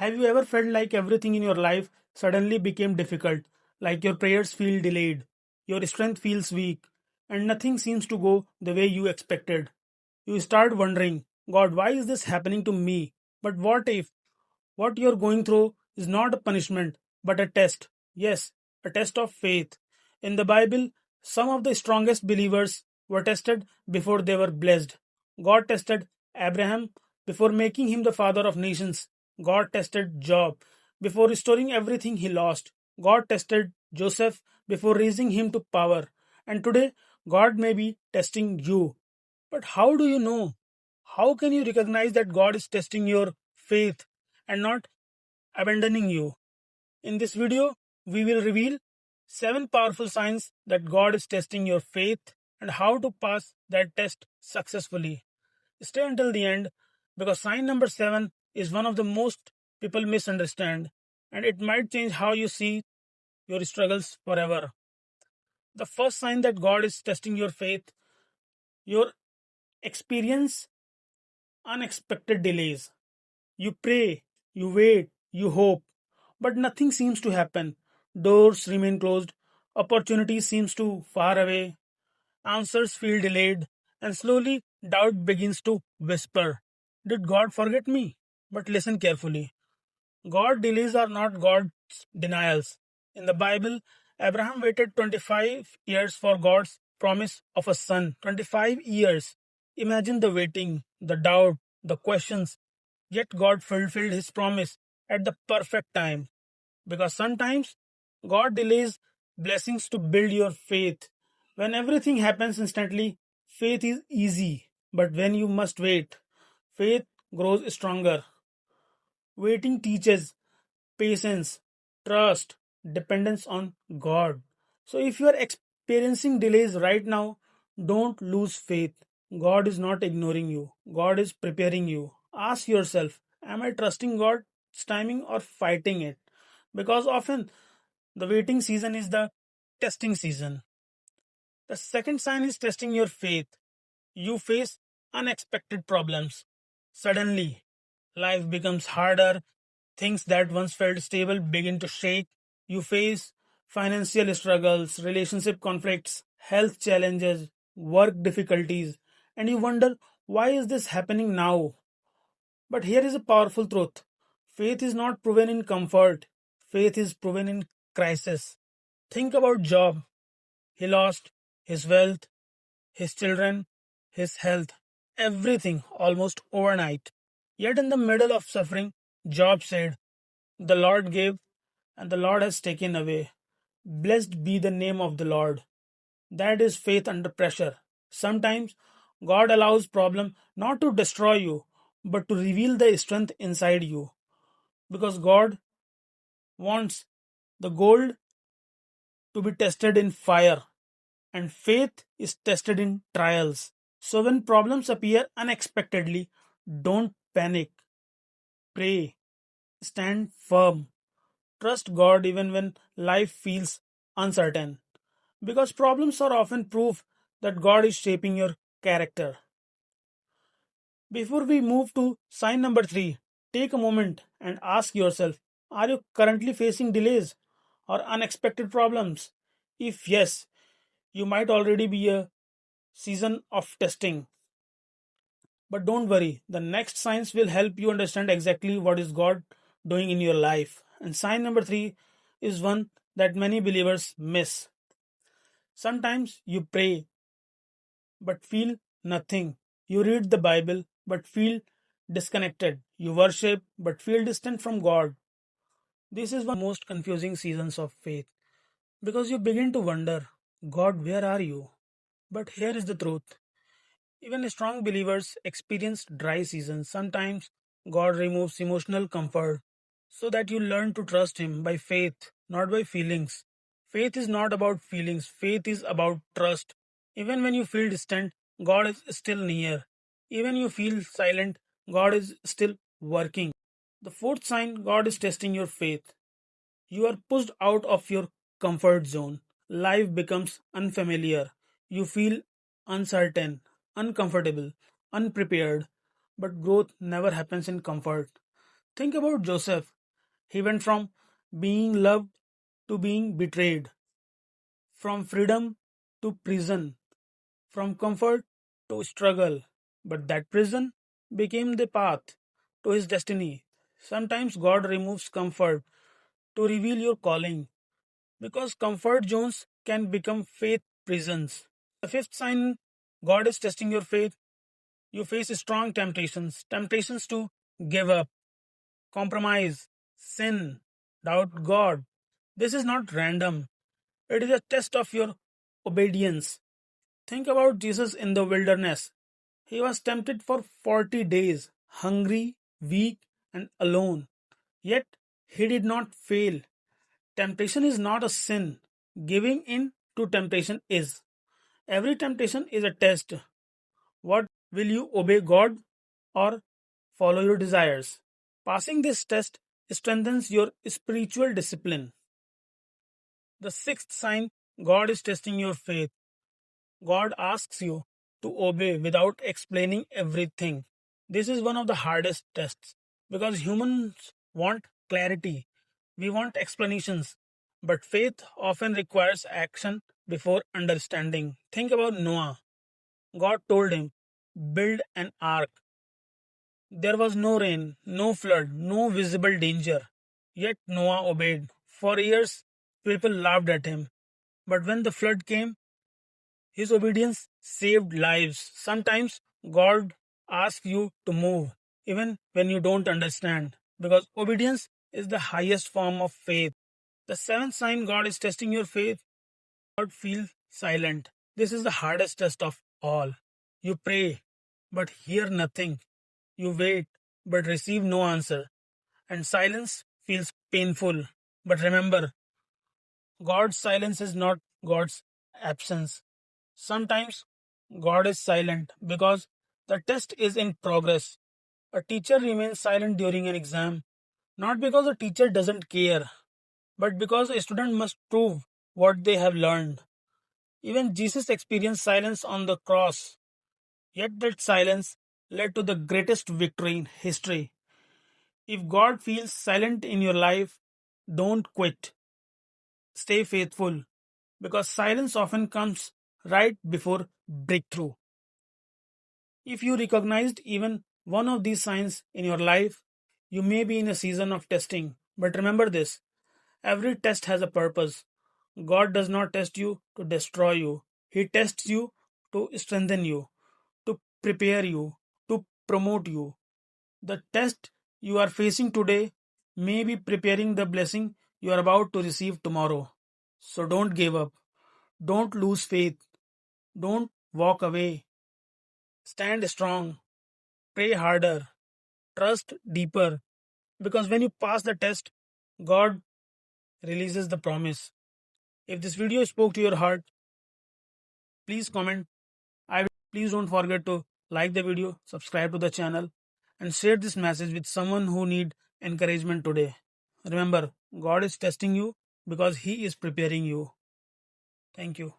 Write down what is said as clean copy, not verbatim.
Have you ever felt like everything in your life suddenly became difficult? Like your prayers feel delayed, your strength feels weak, and nothing seems to go the way you expected? You start wondering, God, why is this happening to me? But what if what you're going through is not a punishment, but a test? Yes, a test of faith. In the Bible, some of the strongest believers were tested before they were blessed. God tested Abraham before making him the father of nations. God tested Job before restoring everything he lost. God tested Joseph before raising him to power. And today, God may be testing you. But how do you know? How can you recognize that God is testing your faith and not abandoning you? In this video, we will reveal 7 powerful signs that God is testing your faith and how to pass that test successfully. Stay until the end because sign number 7 is one of the most people misunderstand and it might change how you see your struggles forever. The first sign that God is testing your faith, your experience unexpected delays. You pray, you wait, you hope, but nothing seems to happen. Doors remain closed, opportunities seems to far away, answers feel delayed, and slowly doubt begins to whisper. Did God forget me? But listen carefully. God delays are not God's denials. In the Bible, Abraham waited 25 years for God's promise of a son. 25 years. Imagine the waiting, the doubt, the questions. Yet God fulfilled his promise at the perfect time. Because sometimes God delays blessings to build your faith. When everything happens instantly, faith is easy. But when you must wait, faith grows stronger. Waiting teaches patience, trust, dependence on God. So if you are experiencing delays right now, don't lose faith. God is not ignoring you, God is preparing you. Ask yourself, am I trusting God's timing or fighting it? Because often the waiting season is the testing season. The second sign is testing your faith. You face unexpected problems. Suddenly, life becomes harder. Things that once felt stable begin to shake. You face financial struggles, relationship conflicts, health challenges, work difficulties, and you wonder, why is this happening now? But here is a powerful truth. Faith is not proven in comfort. Faith is proven in crisis. Think about Job. He lost his wealth, his children, his health, everything almost overnight. Yet in the middle of suffering, Job said, the Lord gave and the Lord has taken away. Blessed be the name of the Lord. That is faith under pressure. Sometimes God allows problem not to destroy you, but to reveal the strength inside you. Because God wants the gold to be tested in fire, and faith is tested in trials. So when problems appear unexpectedly, don't panic. Pray. Stand firm. Trust God even when life feels uncertain. Because problems are often proof that God is shaping your character. Before we move to sign number 3, take a moment and ask yourself, are you currently facing delays or unexpected problems? If yes, you might already be a season of testing. But don't worry, the next signs will help you understand exactly what is God doing in your life. And sign number 3 is one that many believers miss. Sometimes you pray but feel nothing. You read the Bible but feel disconnected. You worship but feel distant from God. This is one of the most confusing seasons of faith because you begin to wonder, God, where are you? But here is the truth. Even strong believers experience dry seasons. Sometimes God removes emotional comfort so that you learn to trust Him by faith, not by feelings. Faith is not about feelings, faith is about trust. Even when you feel distant, God is still near. Even you feel silent, God is still working. The fourth sign, God is testing your faith. You are pushed out of your comfort zone. Life becomes unfamiliar. You feel uncertain, uncomfortable, unprepared. But growth never happens in comfort. Think about Joseph. He went from being loved to being betrayed, from freedom to prison, from comfort to struggle. But that prison became the path to his destiny. Sometimes God removes comfort to reveal your calling, because comfort zones can become faith prisons. The fifth sign God is testing your faith. You face strong temptations to give up, compromise, sin, doubt God. This is not random, it is a test of your obedience. Think about Jesus in the wilderness. He was tempted for 40 days, hungry, weak, and alone. Yet he did not fail. Temptation is not a sin. Giving in to temptation is. Every temptation is a test. What will you obey God or follow your desires? Passing this test strengthens your spiritual discipline. The sixth sign God is testing your faith. God asks you to obey without explaining everything. This is one of the hardest tests because humans want clarity. We want explanations. But faith often requires action before understanding. Think about Noah. God told him, build an ark. There was no rain, no flood, no visible danger. Yet Noah obeyed. For years, people laughed at him. But when the flood came, his obedience saved lives. Sometimes God asks you to move, even when you don't understand, because obedience is the highest form of faith. The seventh sign God is testing your faith. God feels silent. This is the hardest test of all. You pray, but hear nothing. You wait, but receive no answer. And silence feels painful. But remember, God's silence is not God's absence. Sometimes God is silent because the test is in progress. A teacher remains silent during an exam, not because the teacher doesn't care, but because a student must prove what they have learned. Even Jesus experienced silence on the cross, yet that silence led to the greatest victory in history. If God feels silent in your life, don't quit. Stay faithful because silence often comes right before breakthrough. If you recognized even one of these signs in your life, you may be in a season of testing. But remember this, every test has a purpose. God does not test you to destroy you, He tests you to strengthen you, to prepare you, to promote you. The test you are facing today may be preparing the blessing you are about to receive tomorrow. So don't give up. Don't lose faith. Don't walk away. Stand strong. Pray harder. Trust deeper. Because when you pass the test, God releases the promise. If this video spoke to your heart, please comment. Please don't forget to like the video, subscribe to the channel, and share this message with someone who need encouragement today. Remember, God is testing you because He is preparing you. Thank you.